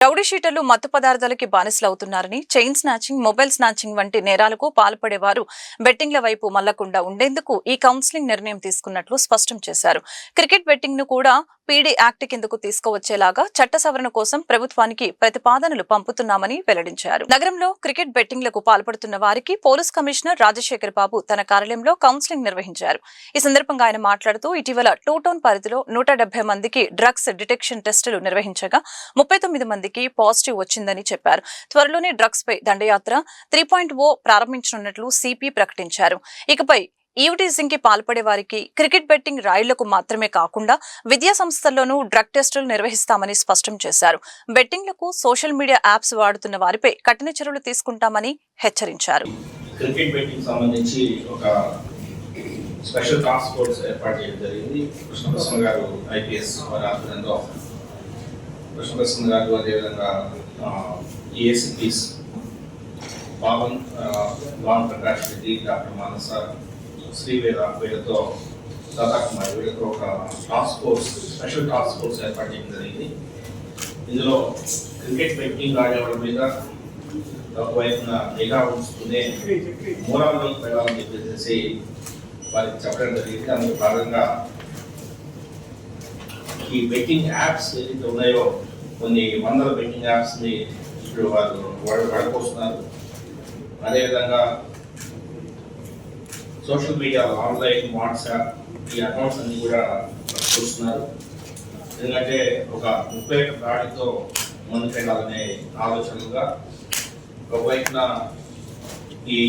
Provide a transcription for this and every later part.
Rowdy షీటర్లు మత్తు పదార్థాలకి బానిసలవుతున్నారని, chain snatching, mobile snatching వంటి నేరాలకు పాల్పడేవారు బెట్టింగ్ల వైపు మళ్లకుండా ఉండేందుకు ఈ కౌన్సిలింగ్ నిర్ణయం తీసుకున్నట్లు స్పష్టం చేశారు. క్రికెట్ బెట్టింగ్ ను కూడా పీడీ యాక్ట్ కిందకు తీసుకువచ్చేలాగా చట్ట సవరణ కోసం ప్రభుత్వానికి ప్రతిపాదనలు పంపుతున్నామని వెల్లడించారు. నగరంలో క్రికెట్ బెట్టింగ్లకు పాల్పడుతున్న వారికి పోలీస్ కమిషనర్ రాజశేఖర్ బాబు తన కార్యాలయంలో కౌన్సిలింగ్ నిర్వహించారు. ఈ సందర్భంగా ఆయన మాట్లాడుతూ ఇటీవల 2 టౌన్ పరిధిలో 170 మందికి డ్రగ్స్ డిటెక్షన్ టెస్టులు నిర్వహించగా 39 మందికి పాజిటివ్ వచ్చిందని చెప్పారు. త్వరలోనే డ్రగ్స్ పై దండయాత్ర 3.0 ప్రారంభించనున్నట్లు సిపి ప్రకటించారు. ఇకపై ఈవ్టీజింగ్ కి పాల్పడే వారికి క్రికెట్ బెట్టింగ్ రాయిళ్లకు మాత్రమే కాకుండా విద్యా సంస్థల్లోనూ డ్రగ్ టెస్టులు నిర్వహిస్తామని స్పష్టం చేశారు. బెట్టింగ్లకు సోషల్ మీడియా యాప్స్ వాడుతున్న వారిపై కఠిన చర్యలు తీసుకుంటామని హెచ్చరించారు. క్రికెట్ బెట్టింగ్ సంబంధించి ఒక స్పెషల్ టాస్క్ ఫోర్స్ ఏర్పాటు చేయడం జరిగింది. కృష్ణప్రసన్న గారు ఐపీఎస్ వారి ఆధ్వర్యంలో, కృష్ణప్రసన్న గారు అదేవిధంగా ఏసీపీస్ పవన్, భావన్ ప్రకాష్ రెడ్డి, డాక్టర్ మానస, శ్రీవేద వీళ్ళతో దాదాకుమారి వీళ్ళతో ఒక task force, special task force ఏర్పాటు చేయడం జరిగింది. ఇందులో క్రికెట్ బెట్టింగ్ ఆడేవాళ్ళ మీద ఒకవైపున నిఘా ఉంచుతూనే మూలాల్లోకి వెళ్ళాలని చెప్పేసి వారికి చెప్పడం జరిగింది. అందులో భాగంగా ఈ బెట్టింగ్ యాప్స్ ఏదైతే ఉన్నాయో కొన్ని వందల బెట్టింగ్ యాప్స్ని ఇప్పుడు వారు వాడుకొస్తున్నారు. అదేవిధంగా సోషల్ మీడియా, ఆన్లైన్, వాట్సాప్ ఈ అకౌంట్స్ అన్ని కూడా చూస్తున్నారు. ఎందుకంటే ఒక 30 దాడితో ముందుకెళ్ళాలనే ఆలోచనలుగా ఒకవైపున ఈ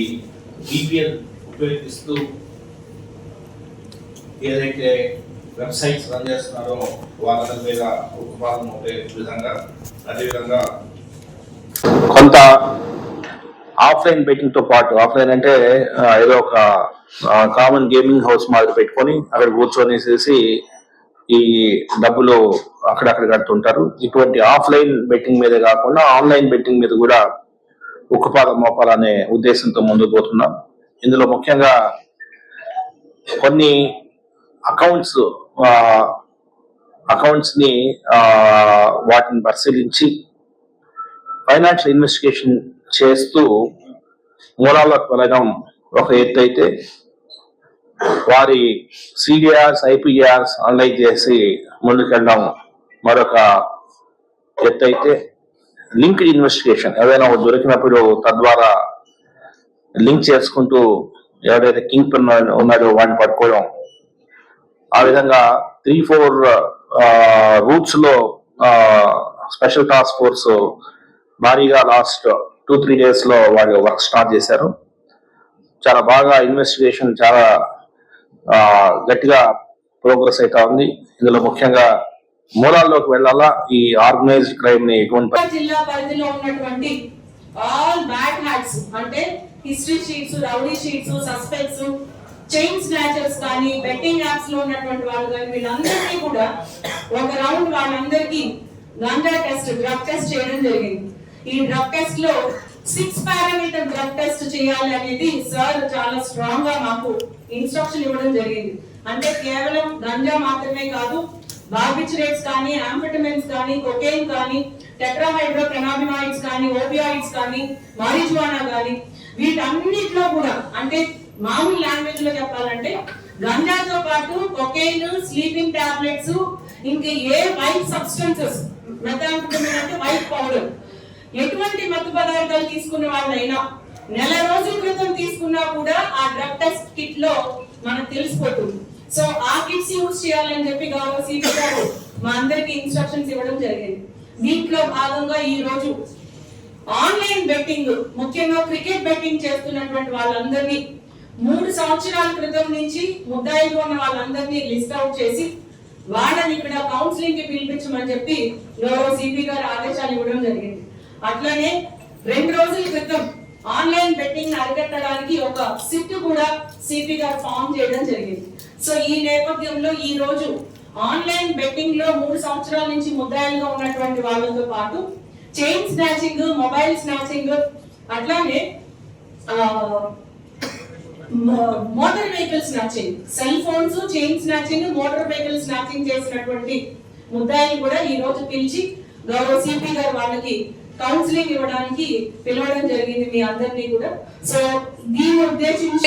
VPN ఉపయోగిస్తూ ఏదైతే వెబ్సైట్స్ రన్ చేస్తున్నారో వాళ్ళ మీద ఉత్పాదన ఉండే విధంగా, అదేవిధంగా కొంత ఆఫ్లైన్ బెట్టింగ్ తో పాటు, ఆఫ్లైన్ అంటే ఏదో ఒక కామన్ గేమింగ్ హౌస్ మాదిరి పెట్టుకొని అక్కడ కూర్చొనేసేసి ఈ డబ్బులు అక్కడక్కడ కడుతుంటారు. ఇటువంటి ఆఫ్లైన్ బెట్టింగ్ మీదే కాకుండా ఆన్లైన్ బెట్టింగ్ మీద కూడా ఉక్కుపాదం మోపాలనే ఉద్దేశంతో ముందుకు పోతున్నాం. ఇందులో ముఖ్యంగా కొన్ని అకౌంట్స్ ని వాటిని పరిశీలించి ఫైనాన్షియల్ ఇన్వెస్టిగేషన్ చేస్తూ మూలాలకు వెళ్ళడం ఒక ఎత్తు అయితే, వారి CDRs, IPRs అనలైజ్ చేసి ముందుకెళ్ళడం మరొక ఎత్తు అయితే, లింక్డ్ ఇన్వెస్టిగేషన్ ఏదైనా దొరికినప్పుడు తద్వారా లింక్ చేసుకుంటూ ఎవరైతే కింగ్ పిన్ ఉన్నాడో వాడిని పట్టుకోవడం. ఆ విధంగా 3-4 రూట్స్ లో స్పెషల్ టాస్క్ ఫోర్స్ భారీగా లాస్ట్ 2-3 డేస్ లో వాళ్ళు వర్క్ స్టార్ట్ చేశారు. చాలా బాగా ఇన్వెస్టిగేషన్ చాలా గట్టిగా ప్రోగ్రెస్ అవుతా ఉంది. ఇందులో ముఖ్యంగా మూలాల్లోకి వెళ్ళాలా, ఈ ఆర్గనైజ్డ్ క్రైమ్ ని జిల్లా పరిధిలో ఉన్నటువంటి ఆల్ బ్యాడ్ హ్యాట్స్ అంటే history sheets, rowdy sheets, suspects, chain snatchers కానీ, బెట్టింగ్ యాప్స్ లో ఉన్నటువంటి వాళ్ళు కానీ వీళ్ళందరినీ కూడా ఒక రౌండ్ వాళ్ళందరికీ గంజా టెస్ట్, డ్రగ్ టెస్ట్ చేయడం జరిగింది. ఈ డ్రగ్ టెస్ట్ లో 6 పారామీటర్ డ్రగ్ టెస్ట్ చేయాలి అనేది సార్ చాలా స్ట్రాంగ్ గా మాకు ఇన్స్ట్రక్షన్ ఇవ్వడం జరిగింది. అంటే కేవలం గంజా మాత్రమే కాదు, బార్బిచరేట్స్ కానీ, ఆంఫెటమిన్స్ కానీ, కొకైన్ కానీ, టెట్రాహైడ్రోకెనాబినాయిడ్స్ కానీ, ఓపియాయిడ్స్ కానీ, మారిజువానా కానీ, వీటన్నిటిలో కూడా అంటే మామూలు లాంగ్వేజ్ లో చెప్పాలంటే గంజాతో పాటు కొకైన్, స్లీపింగ్ టాబ్లెట్స్, ఇంకా ఏ వైట్ సబ్స్టెన్సెస్, మెథాంఫెటమిన్ అంటే వైట్ పౌడర్, ఎటువంటి మత్తు పదార్థాలు తీసుకున్న వాళ్ళైనా నెల రోజుల క్రితం తీసుకున్నా కూడా ఆ డ్రగ్ టెస్ట్ కిట్ లో మనకు తెలిసిపోతుంది. సో ఆ కిట్స్ యూజ్ చేయాలని చెప్పి గౌరవ సిపి గారు మా అందరికి ఇన్స్ట్రక్షన్స్ ఇవ్వడం జరిగింది. దీంట్లో భాగంగా ఈ రోజు ఆన్లైన్ బెట్టింగ్, ముఖ్యంగా క్రికెట్ బెట్టింగ్ చేస్తున్నటువంటి వాళ్ళందరినీ 3 సంవత్సరాల క్రితం నుంచి ముద్దాయిగా ఉన్న వాళ్ళందరినీ లిస్ట్ అవుట్ చేసి వాళ్ళని ఇక్కడ కౌన్సిలింగ్ కి పిలిపించమని చెప్పి గౌరవ సిపి గారు ఆదేశాలు ఇవ్వడం జరిగింది. అట్లనే 2 రోజుల క్రితం ఆన్లైన్ బెట్టింగ్ అరికట్టడానికి ఒక సిట్ కూడా సిపి గారు ఫామ్ చేయడం జరిగింది. సో ఈ నేపథ్యంలో ఈ రోజు ఆన్లైన్ బెట్టింగ్ లో 3 సంవత్సరాల నుంచి ముద్దాయిలుగా ఉన్నటువంటి వాళ్ళతో పాటు చైన్ స్నాచింగ్, మొబైల్ స్నాచింగ్, అట్లానే motor vehicle snatching, cell phones, chain snatching, motor vehicle snatching చేసినటువంటి ముద్దాయిలు కూడా ఈ రోజు పిలిచి గౌరవ సిపి గారు వాళ్ళకి కౌన్సిలింగ్ ఇవ్వడానికి పిలవడం జరిగింది మీ అందరినీ కూడా. సో దీన్ని ఉద్దేశించి